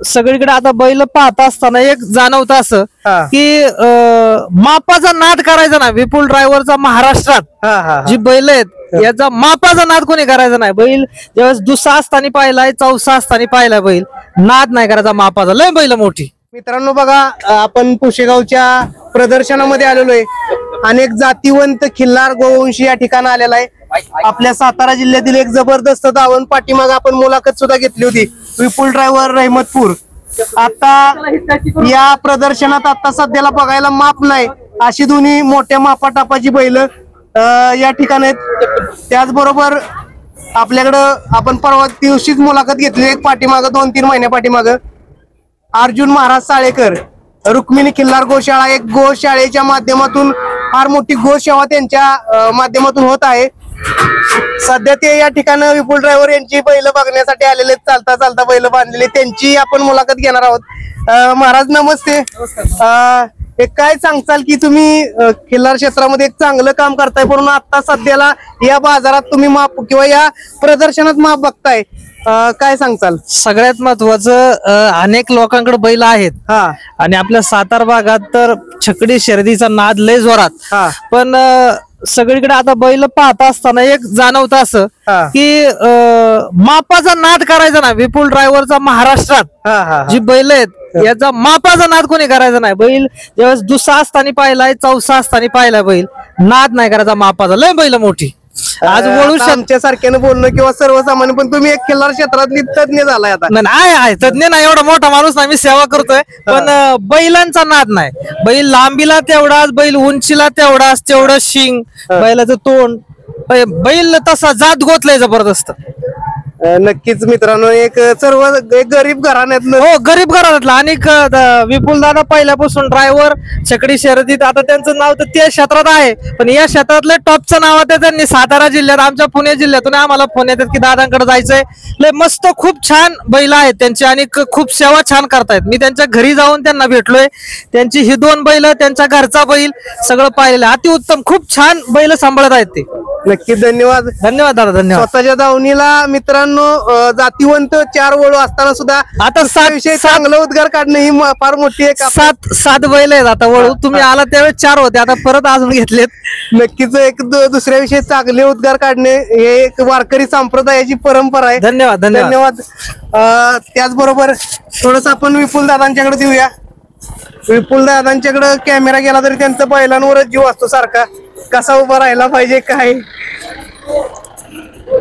सगळीकडे आता बैल पाहत असताना एक जाणवतं असं की मापाचा नाद करायचा नाही. विपुल ड्रायव्हरचा महाराष्ट्रात जी बैल आहेत याचा मापाचा नाद कोणी करायचा नाही. बैल ज्यावेळेस दुसरा असताना पाहिलाय, चौसा असताना पाहिलाय, बैल नाद नाही करायचा मापाचा. लय बैल मोठी. मित्रांनो बघा, आपण पुशेगावच्या प्रदर्शनामध्ये आलेलो आहे. अनेक जातीवंत खिल्लार गोवंशी या ठिकाणी आलेला आहे. आपल्या सातारा जिल्ह्यातील एक जबरदस्त धावण पाठीमाग आपण मुलाखत सुद्धा घेतली होती. विपुल ड्रायव्हर रहमतपूर. आता या प्रदर्शनात आता सध्याला बघायला माप नाही अशी दोन्ही मोठ्या मापाटापाची बैल या ठिकाणी आहेत. त्याचबरोबर आपल्याकडं आपण परवा दिवशीच मुलाखत घेतली एक पाठीमाग 2-3 महिन्या पाठीमाग अर्जुन महाराज साळेकर, रुक्मिणी खिल्लार गोशाळा, एक गोशाळेच्या माध्यमातून फार मोठी गोसेवा त्यांच्या माध्यमातून होत आहे. सध्या ते या ठिकाणी विपुल ड्रायव्हर यांची बैल बघण्यासाठी आलेले, चालता चालता बैल बांधलेले, त्यांची आपण मुलाखत घेणार आहोत. महाराज नमस्ते. एक काय सांगताल की तुम्ही खिल्लार क्षेत्रामध्ये एक चांगलं काम करताय, पण आता सध्याला या बाजारात तुम्ही माप किंवा या प्रदर्शनात माप बघताय, काय सांगताल? सगळ्यात महत्वाचं अनेक लोकांकडे बैल आहेत आणि आपल्या सातारा भागात तर छकडी शर्यतीचा नाद लय जोरात. पण सगळीकडे आता बैल पाहत असताना एक जाणवतं असं की मापाचा नाद करायचा नाही. विपुल ड्रायव्हरचा महाराष्ट्रात जी बैल आहेत याचा मापाचा नाद कोणी करायचा नाही. बैल ज्यावेळेस दुसरा असताना पाहिलाय, चौसा असताना पाहिलाय, बैल नाद नाही करायचा मापाचा. लय बैल मोठी. आज वळू आमच्या सारख्यानं बोलणं किंवा सर्वसामान्य, पण तुम्ही एक खिल्लार क्षेत्रातली तज्ञ झालाय आता. नाही तज्ञ नाही, एवढा मोठा माणूस नाही, मी सेवा करतोय. पण बैलांचा नाद नाही. बैल लांबीला तेवढाच, बैल उंचीला तेवढाच, तेवढं शिंग, बैलाचं तोंड, बैल तसा जात गोतलाय जबरदस्त. नक्कीच मित्रांनो, एक सर्व एक गरीब घराण्यातलं, हो गरीब घराण्यातला. आणि विपुल दादा पहिल्यापासून ड्रायव्हर छकडी शर्यतीत, आता त्यांचं नाव तर त्या क्षेत्रात आहे, पण या क्षेत्रातले टॉपचं नाव आहे त्यांनी. सातारा जिल्ह्यात, आमच्या पुणे जिल्ह्यातून आम्हाला फोन येतात की दादांकडे जायचंय. लय मस्त खूप छान बैल आहेत त्यांची आणि खूप सेवा छान करतायत. मी त्यांच्या घरी जाऊन त्यांना भेटलोय. त्यांची ही 2 बैल, त्यांच्या घरचा बैल सगळं पाहिलेलं, अतिउत्तम, खूप छान बैल सांभाळत आहेत ते. नक्की धन्यवाद. धन्यवाद दादा, धन्यवाद. स्वतःच्या दावणीला मित्रांनो जातीवंत 4 वळू असताना सुद्धा आता 7 चांगलं उद्गार काढणं ही फार मोठी एक 7 बैल आहेत आता वळू. तुम्ही आला त्यावेळेस 4 होते, आता परत अजून घेतलेत. नक्कीच एक दुसऱ्या विषयी चांगले उद्गार काढणे हे एक वारकरी संप्रदायाची परंपरा आहे. धन्यवाद धन्यवाद. त्याचबरोबर थोडस आपण विपुल दादांच्याकडे देऊया. विपुल दादांच्याकडे कॅमेरा गेला तरी त्यांचा बैलांवरच जीव असतो सारखा. कसा उभा राहायला पाहिजे काय,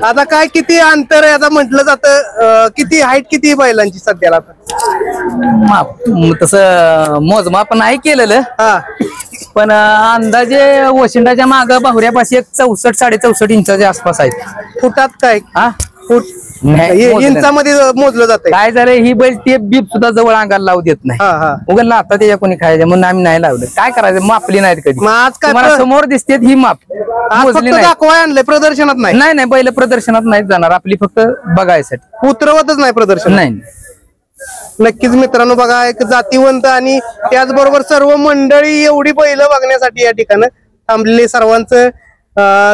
आता काय किती अंतर आहे आता म्हटलं जातं, किती हाईट किती बैलांची सध्याला? माप तसं मोजमाप नाही केलेलं, पण अंदाजे वशिंडाच्या माग बाहुऱ्यापाशी एक 64-64 इंचाच्या आसपास आहेत. फुटात काय? फूट इंचामध्ये मोजलं जातं. काय झालं, ही बैल टेप बीप सुद्धा जवळ अंगाला लावू देत नाही. उगल आता त्याच्या कोणी खायचं म्हणून आम्ही नाही लावलं. काय करायचं, मापली नाहीत कधी. आज काय समोर दिसते ही माप दाखवाय आणलंय, प्रदर्शनात नाही. नाही बैल प्रदर्शनात नाही जाणार, आपली फक्त बघायसाठी. उतरवतच नाही प्रदर्शन. नाही. नक्कीच मित्रांनो बघा, एक जातीवंत आणि त्याचबरोबर सर्व मंडळी एवढी बैल बघण्यासाठी या ठिकाणी थांबलेले. सर्वांचं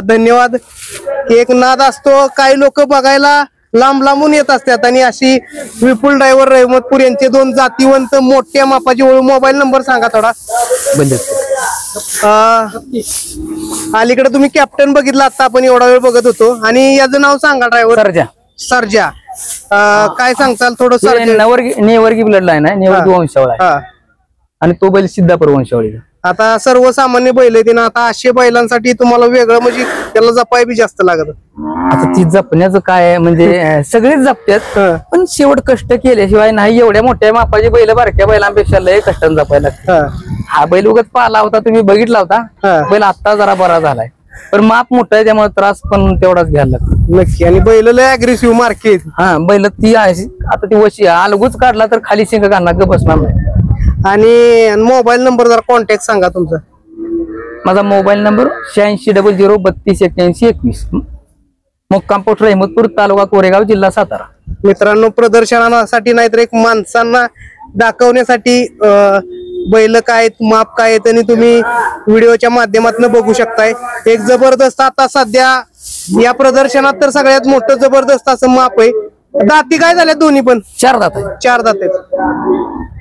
धन्यवाद. एक नाद असतो, काही लोक बघायला लांब लांबून येत असतात आणि अशी विपुल ड्रायव्हर रहमतपूर यांचे 2 जातीवंत मोठ्या मापाची वळू. मोबाईल नंबर सांगा थोडा. अलीकडे तुम्ही कॅप्टन बघितला, आता आपण एवढा वेळ बघत होतो. आणि याचं नाव सांगा ड्रायव्हर. सर्जा. काय सांगताल थोडं? नेवर्गी ब्लड लाईन आहे, नेवर्गी वंशावळ आहे आणि तो बैल सिद्धापूर वंशावळीचा. आता सर्वसामान्य बैल आहेत ना, आता 800 बैलांसाठी तुम्हाला वेगळं म्हणजे त्याला जपाय बी जास्त लागत. आता ती जपण्याचं काय म्हणजे सगळेच जपतात, पण शेवट कष्ट केल्याशिवाय नाही. एवढ्या मोठ्या मापाची बैल बारक्या बैलांपेक्षा लय कष्टाने जपायला लागतात. हा बैल उगाच पाला होता, तुम्ही बघितला होता. बैल आता जरा बरा झालाय, पण माप मोठं आहे त्यामुळे त्रास पण तेवढाच घ्यायला लागतो. नक्की. आणि बैल लय अग्रेसिव्ह मार्केट. बैल ती आहे आता, ती वशी अलगूच काढला तर खाली शिंग घालणार ग बसणार नाही. आणि मोबाईल नंबर जरा कॉन्टॅक्ट सांगा तुमचा. माझा मोबाईल नंबर 8600328121. मुक्काम पोस्ट रहमतपूर, तालुका कोरेगाव, जिल्हा सातारा. मित्रांनो, प्रदर्शनासाठी नाहीतर एक माणसांना दाखवण्यासाठी बैल काय माप काय आहेत आणि तुम्ही व्हिडिओच्या माध्यमातून बघू शकताय. एक जबरदस्त आता सध्या या प्रदर्शनात तर सगळ्यात मोठं जबरदस्त असं माप आहे दाती काय झाल्या दोन्ही पण? 4 दात आहे. 4 दात आहेत.